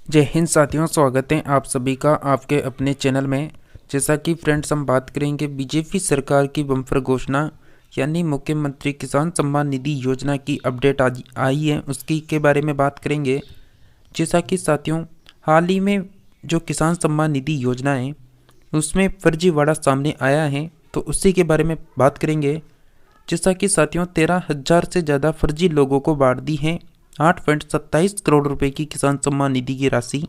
जय हिंद साथियों, स्वागत है आप सभी का आपके अपने चैनल में। जैसा कि फ्रेंड्स हम बात करेंगे बीजेपी सरकार की बम्पर घोषणा यानी मुख्यमंत्री किसान सम्मान निधि योजना की अपडेट आज आई है, उसकी के बारे में बात करेंगे। जैसा कि साथियों हाल ही में जो किसान सम्मान निधि योजना है उसमें फर्जीवाड़ा सामने आया है, तो उसी के बारे में बात करेंगे। जैसा कि साथियों 13,000 से ज़्यादा फर्जी लोगों को बांट दी है 8.27 करोड़ रुपए की किसान सम्मान निधि की राशि।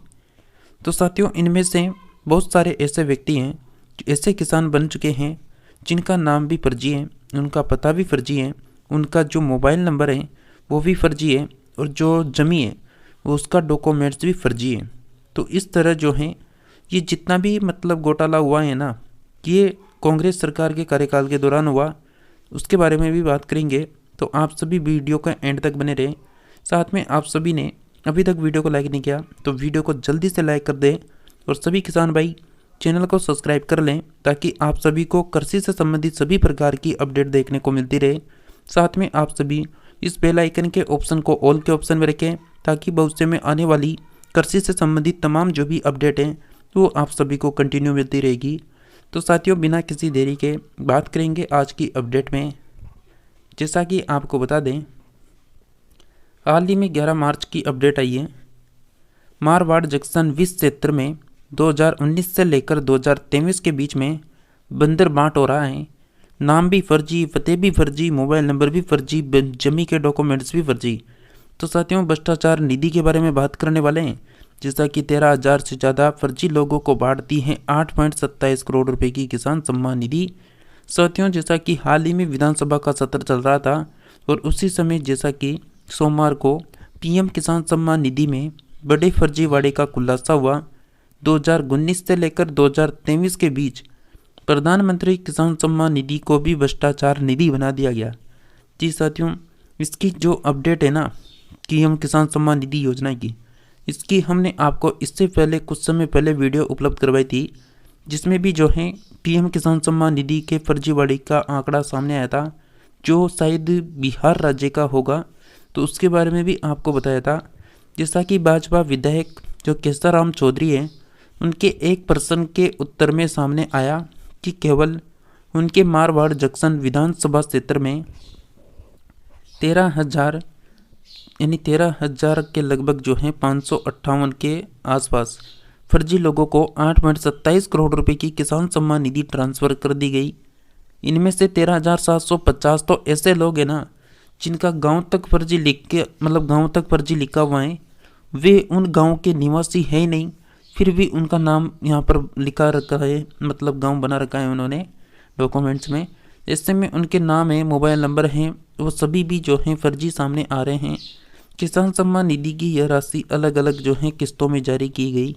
तो साथियों इनमें से बहुत सारे ऐसे व्यक्ति हैं जो ऐसे किसान बन चुके हैं जिनका नाम भी फर्जी है, उनका पता भी फर्जी है, उनका जो मोबाइल नंबर है वो भी फर्जी है और जो जमी है वो उसका डॉक्यूमेंट्स भी फर्जी है। तो इस तरह जो है ये जितना भी घोटाला हुआ है ना, ये कांग्रेस सरकार के कार्यकाल के दौरान हुआ, उसके बारे में भी बात करेंगे। तो आप सभी वीडियो का एंड तक बने रहें। साथ में आप सभी ने अभी तक वीडियो को लाइक नहीं किया तो वीडियो को जल्दी से लाइक कर दें और सभी किसान भाई चैनल को सब्सक्राइब कर लें ताकि आप सभी को कृषि से संबंधित सभी प्रकार की अपडेट देखने को मिलती रहे। साथ में आप सभी इस बेल आइकन के ऑप्शन को ऑल के ऑप्शन में रखें ताकि भविष्य में आने वाली कृषि से संबंधित तमाम जो भी अपडेट हैं वो आप सभी को कंटिन्यू मिलती रहेगी। तो साथियों बिना किसी देरी के बात करेंगे आज की अपडेट में। जैसा कि आपको बता दें हाल ही में 11 मार्च की अपडेट आई है। मारवाड़ जंक्शन 20 क्षेत्र में 2019 से लेकर 2023 के बीच में बंदर बांट हो रहा है। नाम भी फर्जी, पते भी फर्जी, मोबाइल नंबर भी फर्जी, जमी के डॉक्यूमेंट्स भी फर्जी। तो साथियों भ्रष्टाचार निधि के बारे में बात करने वाले हैं। जैसा कि 13,000 से ज़्यादा फर्जी लोगों को बांट दी है 8.27 करोड़ रुपए की किसान सम्मान निधि। साथियों जैसा कि हाल ही में विधानसभा का सत्र चल रहा था और उसी समय जैसा कि सोमवार को पीएम किसान सम्मान निधि में बड़े फर्जीवाड़े का खुलासा हुआ। 2019 से लेकर 2023 के बीच प्रधानमंत्री किसान सम्मान निधि को भी भ्रष्टाचार निधि बना दिया गया। जी साथियों इसकी जो अपडेट है ना पीएम किसान सम्मान निधि योजना की, इसकी हमने आपको इससे पहले कुछ समय पहले वीडियो उपलब्ध करवाई थी जिसमें भी जो है पीएम किसान सम्मान निधि के फर्जीवाड़े का आंकड़ा सामने आया था जो शायद बिहार राज्य का होगा। तो उसके बारे में भी आपको बताया था। जैसा कि भाजपा विधायक जो केसराम चौधरी हैं उनके एक प्रश्न के उत्तर में सामने आया कि केवल उनके मारवाड़ जंक्शन विधानसभा क्षेत्र में 13,000 यानी 13,000 के लगभग जो है 558 के आसपास फर्जी लोगों को 8.27 करोड़ रुपए की किसान सम्मान निधि ट्रांसफ़र कर दी गई। इनमें से 13,750 तो ऐसे लोग हैं ना जिनका गांव तक फर्जी लिख के गांव तक फर्जी लिखा हुआ है, वे उन गांव के निवासी है ही नहीं, फिर भी उनका नाम यहाँ पर लिखा रखा है, गांव बना रखा है उन्होंने डॉक्यूमेंट्स में। ऐसे में उनके नाम है, मोबाइल नंबर हैं, वो सभी भी जो हैं फर्जी सामने आ रहे हैं। किसान सम्मान निधि की यह राशि अलग अलग जो है किस्तों में जारी की गई।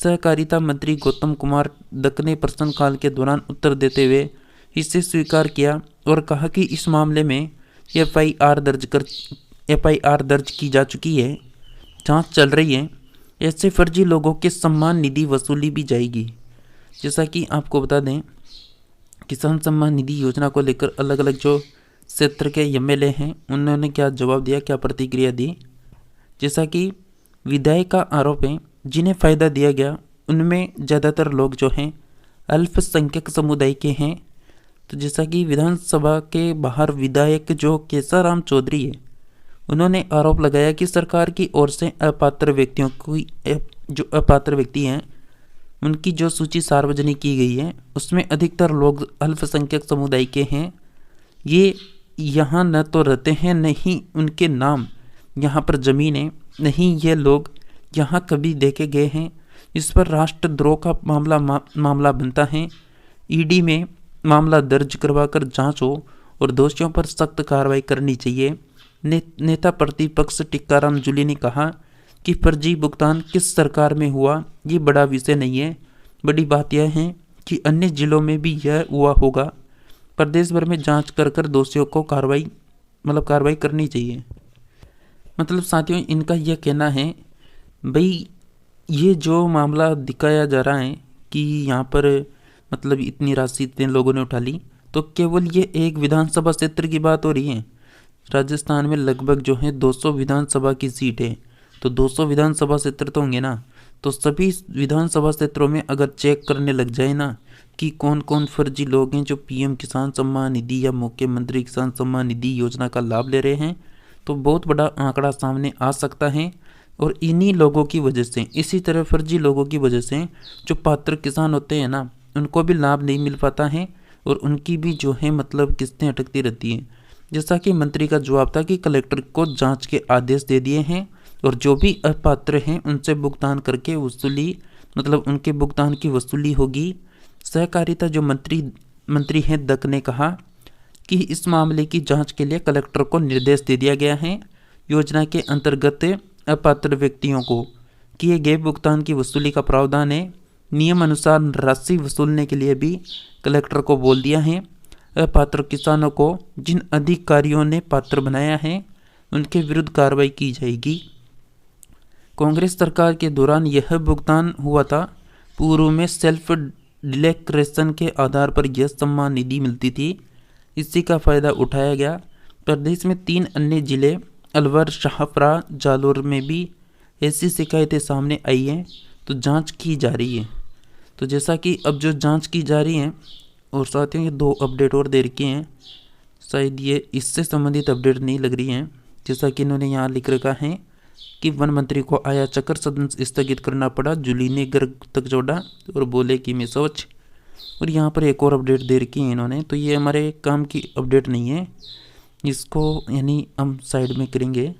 सहकारिता मंत्री गौतम कुमार दत्त ने प्रश्नकाल के दौरान उत्तर देते हुए इसे स्वीकार किया और कहा कि इस मामले में एफआईआर दर्ज की जा चुकी है, जांच चल रही है। ऐसे फर्जी लोगों के सम्मान निधि वसूली भी जाएगी। जैसा कि आपको बता दें किसान सम्मान निधि योजना को लेकर अलग अलग जो क्षेत्र के एमएलए हैं उन्होंने क्या जवाब दिया, क्या प्रतिक्रिया दी। जैसा कि विधायक का आरोप है जिन्हें फ़ायदा दिया गया उनमें ज़्यादातर लोग जो हैं अल्पसंख्यक समुदाय के हैं। तो जैसा कि विधानसभा के बाहर विधायक जो केसाराम चौधरी है उन्होंने आरोप लगाया कि सरकार की ओर से अपात्र व्यक्तियों की जो अपात्र व्यक्ति हैं उनकी जो सूची सार्वजनिक की गई है उसमें अधिकतर लोग अल्पसंख्यक समुदाय के हैं। ये यहाँ न तो रहते हैं, नहीं उनके नाम यहाँ पर ज़मीन है, नहीं ये लोग यहाँ कभी देखे गए हैं। इस पर राष्ट्रद्रोह का मामला बनता है। ईडी में मामला दर्ज करवाकर जांच हो और दोषियों पर सख्त कार्रवाई करनी चाहिए। नेता प्रतिपक्ष टीकाराम जूली ने कहा कि फर्जी भुगतान किस सरकार में हुआ ये बड़ा विषय नहीं है, बड़ी बात यह है कि अन्य जिलों में भी यह हुआ होगा। प्रदेश भर में जांच कर दोषियों को कार्रवाई करनी चाहिए। साथियों इनका यह कहना है भाई ये जो मामला दिखाया जा रहा है कि यहाँ पर इतनी राशि इतने लोगों ने उठा ली, तो केवल ये एक विधानसभा क्षेत्र की बात हो रही है। राजस्थान में लगभग जो है 200 विधानसभा की सीट है, तो 200 विधानसभा क्षेत्र तो होंगे ना, तो सभी विधानसभा क्षेत्रों में अगर चेक करने लग जाए ना कि कौन कौन फर्जी लोग हैं जो पीएम किसान सम्मान निधि या मुख्यमंत्री किसान सम्मान निधि योजना का लाभ ले रहे हैं, तो बहुत बड़ा आंकड़ा सामने आ सकता है। और इन्हीं लोगों की वजह से, इसी तरह फर्जी लोगों की वजह से जो पात्र किसान होते हैं ना, उनको भी लाभ नहीं मिल पाता है और उनकी भी जो है मतलब किस्तें अटकती रहती हैं। जैसा कि मंत्री का जवाब था कि कलेक्टर को जांच के आदेश दे दिए हैं और जो भी अपात्र हैं उनसे भुगतान करके वसूली मतलब उनके भुगतान की वसूली होगी। सहकारिता जो मंत्री हैं दत्त ने कहा कि इस मामले की जांच के लिए कलेक्टर को निर्देश दे दिया गया है। योजना के अंतर्गत अपात्र व्यक्तियों को किए गए भुगतान की वसूली का प्रावधान है। नियम अनुसार राशि वसूलने के लिए भी कलेक्टर को बोल दिया है। अपात्र किसानों को जिन अधिकारियों ने पात्र बनाया है उनके विरुद्ध कार्रवाई की जाएगी। कांग्रेस सरकार के दौरान यह भुगतान हुआ था। पूर्व में सेल्फ डिक्लेरेशन के आधार पर यह सम्मान निधि मिलती थी, इसी का फायदा उठाया गया। प्रदेश में 3 अन्य जिले अलवर, शाहपुरा, जालोर में भी ऐसी शिकायतें सामने आई हैं, तो जांच की जा रही है। तो जैसा कि अब जो जांच की जा रही है और साथियों ये 2 अपडेट और दे रखे हैं, शायद ये इससे संबंधित अपडेट नहीं लग रही हैं। जैसा कि इन्होंने यहाँ लिख रखा है कि वन मंत्री को आया चक्कर, सदन स्थगित करना पड़ा, जूली ने गर्ग तक जोड़ा और बोले कि मैं सोच। और यहाँ पर एक और अपडेट दे रखी है इन्होंने, तो ये हमारे काम की अपडेट नहीं है, इसको यानी हम साइड में करेंगे।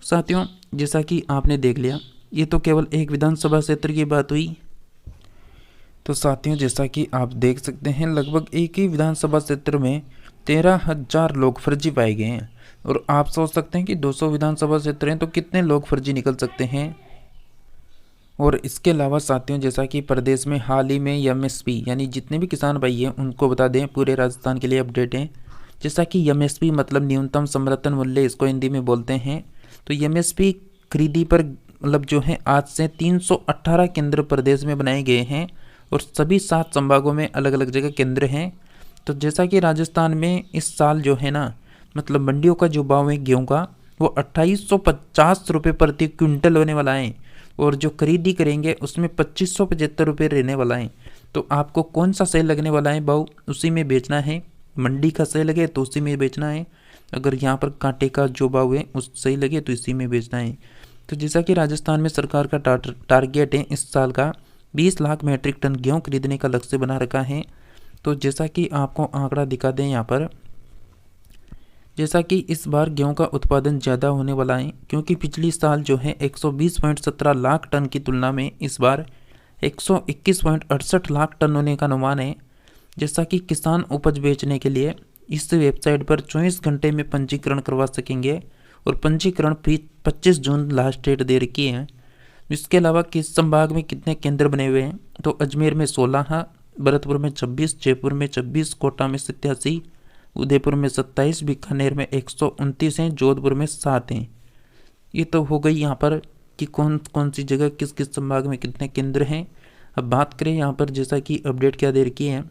साथियों जैसा कि आपने देख लिया, ये तो केवल एक विधानसभा क्षेत्र की बात हुई। तो साथियों जैसा कि आप देख सकते हैं लगभग एक ही विधानसभा क्षेत्र में 13,000 लोग फर्जी पाए गए हैं। और आप सोच सकते हैं कि 200 विधानसभा क्षेत्र हैं तो कितने लोग फर्जी निकल सकते हैं। और इसके अलावा साथियों जैसा कि प्रदेश में हाल ही में एमएसपी यानी जितने भी किसान भाई हैं उनको बता दें, पूरे राजस्थान के लिए अपडेट है। जैसा कि एमएसपी मतलब न्यूनतम समर्थन मूल्य, इसको हिंदी में बोलते हैं। तो एमएसपी खरीदी पर मतलब जो है आज से 318 केंद्र प्रदेश में बनाए गए हैं और सभी 7 संभागों में अलग अलग जगह केंद्र हैं। तो जैसा कि राजस्थान में इस साल जो है ना मतलब मंडियों का जो भाव है गेहूँ का वो 2850 रुपये प्रति क्विंटल होने वाला है और जो खरीदी करेंगे उसमें 2575 रुपये रहने वाला है। तो आपको कौन सा सही लगने वाला है भाव, उसी में बेचना है। मंडी का सही लगे तो उसी में बेचना है, अगर यहाँ पर कांटे का जो भाव है उस सही लगे तो इसी में बेचना है। तो जैसा कि राजस्थान में सरकार का टारगेट है इस साल का 20 लाख मैट्रिक टन गेहूँ खरीदने का लक्ष्य बना रखा है। तो जैसा कि आपको आंकड़ा दिखा दें यहाँ पर, जैसा कि इस बार गेहूं का उत्पादन ज़्यादा होने वाला है क्योंकि पिछली साल जो है 120.17 लाख टन की तुलना में इस बार 121.68 लाख टन होने का अनुमान है। जैसा कि किसान उपज बेचने के लिए इस वेबसाइट पर 24 घंटे में पंजीकरण करवा सकेंगे और पंजीकरण 25 जून लास्ट डेट दे रखी है। इसके अलावा किस संभाग में कितने केंद्र बने हुए हैं, तो अजमेर में 16, भरतपुर में 26, जयपुर में 26, कोटा में 87, उदयपुर में 27, बीकानेर में 129 हैं, जोधपुर में 7 हैं। ये तो हो गई यहाँ पर कि कौन कौन सी जगह किस किस संभाग में कितने केंद्र हैं। अब बात करें यहाँ पर जैसा कि अपडेट क्या दे रखी है,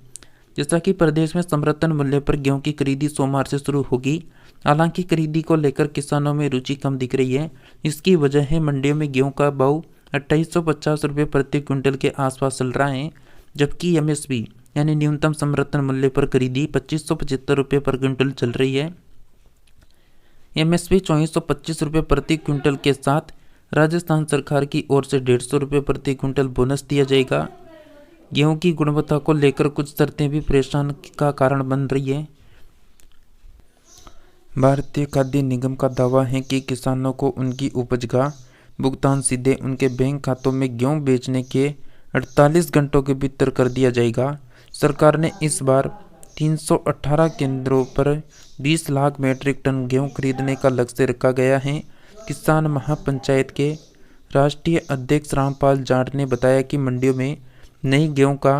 जैसा कि प्रदेश में समर्थन मूल्य पर गेहूं की खरीदी सोमवार से शुरू होगी। हालांकि खरीदी को लेकर किसानों में रुचि कम दिख रही है। इसकी वजह है मंडियों में गेहूं का भाव 2850 रुपये प्रति क्विंटल के आसपास चल रहा है, जबकि एमएसपी यानी न्यूनतम समर्थन मूल्य पर खरीदी 2575 रुपये पर क्विंटल चल रही है। एमएसपी 2425 रुपये प्रति क्विंटल के साथ राजस्थान सरकार की ओर से 150 रुपये प्रति क्विंटल बोनस दिया जाएगा। गेहूं की गुणवत्ता को लेकर कुछ शर्तें भी परेशान का कारण बन रही है। भारतीय खाद्य निगम का दावा है कि किसानों को उनकी उपज का भुगतान सीधे उनके बैंक खातों में गेहूं बेचने के 48 घंटों के भीतर कर दिया जाएगा। सरकार ने इस बार 318 केंद्रों पर 20 लाख मैट्रिक टन गेहूं खरीदने का लक्ष्य रखा गया है। किसान महापंचायत के राष्ट्रीय अध्यक्ष रामपाल जाट ने बताया कि मंडियों में नई गेहूं का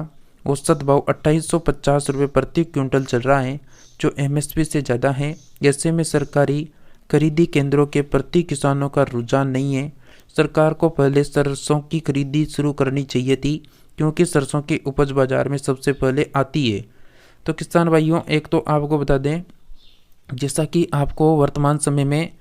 औसत भाव 2850 रुपये प्रति क्विंटल चल रहा है, जो एमएसपी से ज़्यादा है। ऐसे में सरकारी खरीदी केंद्रों के प्रति किसानों का रुझान नहीं है। सरकार को पहले सरसों की खरीदी शुरू करनी चाहिए थी, क्योंकि सरसों की उपज बाजार में सबसे पहले आती है। तो किसान भाइयों, एक तो आपको बता दें, जैसा कि आपको वर्तमान समय में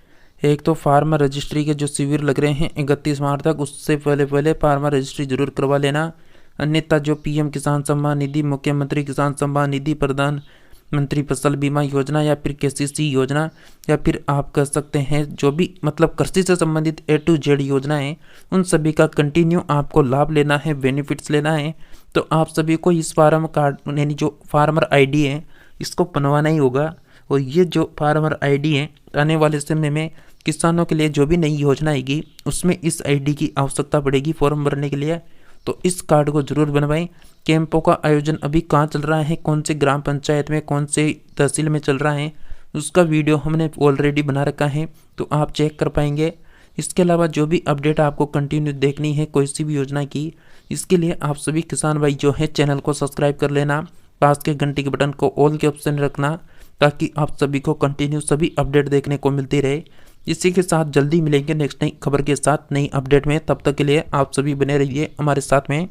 एक तो फार्मर रजिस्ट्री के जो शिविर लग रहे हैं 31 मार्च तक, उससे पहले फार्मर रजिस्ट्री जरूर करवा लेना। अन्यथा जो पीएम किसान सम्मान निधि, मुख्यमंत्री किसान सम्मान निधि, प्रधानमंत्री फसल बीमा योजना या फिर केसीसी योजना, या फिर आप कह सकते हैं जो भी मतलब कृषि से संबंधित A to Z योजनाएं, उन सभी का कंटिन्यू आपको लाभ लेना है, बेनिफिट्स लेना है। तो आप सभी को इस फार्म कार्ड यानी जो फार्मर आईडी है इसको बनवाना ही होगा। और ये जो फार्मर आईडी है, आने वाले समय में किसानों के लिए जो भी नई योजना आएगी उसमें इस आईडी की आवश्यकता पड़ेगी फॉर्म भरने के लिए। तो इस कार्ड को जरूर बनवाएं। कैंपों का आयोजन अभी कहाँ चल रहा है, कौन से ग्राम पंचायत में, कौन से तहसील में चल रहा है, उसका वीडियो हमने ऑलरेडी बना रखा है, तो आप चेक कर पाएंगे। इसके अलावा जो भी अपडेट आपको कंटिन्यू देखनी है कोई सी भी योजना की, इसके लिए आप सभी किसान भाई जो है चैनल को सब्सक्राइब कर लेना, पास के घंटी के बटन को ऑल के ऑप्शन रखना, ताकि आप सभी को कंटिन्यू सभी अपडेट देखने को मिलती रहे। इसी के साथ जल्दी मिलेंगे नेक्स्ट नई खबर के साथ, नई अपडेट में। तब तक के लिए आप सभी बने रहिए हमारे साथ में।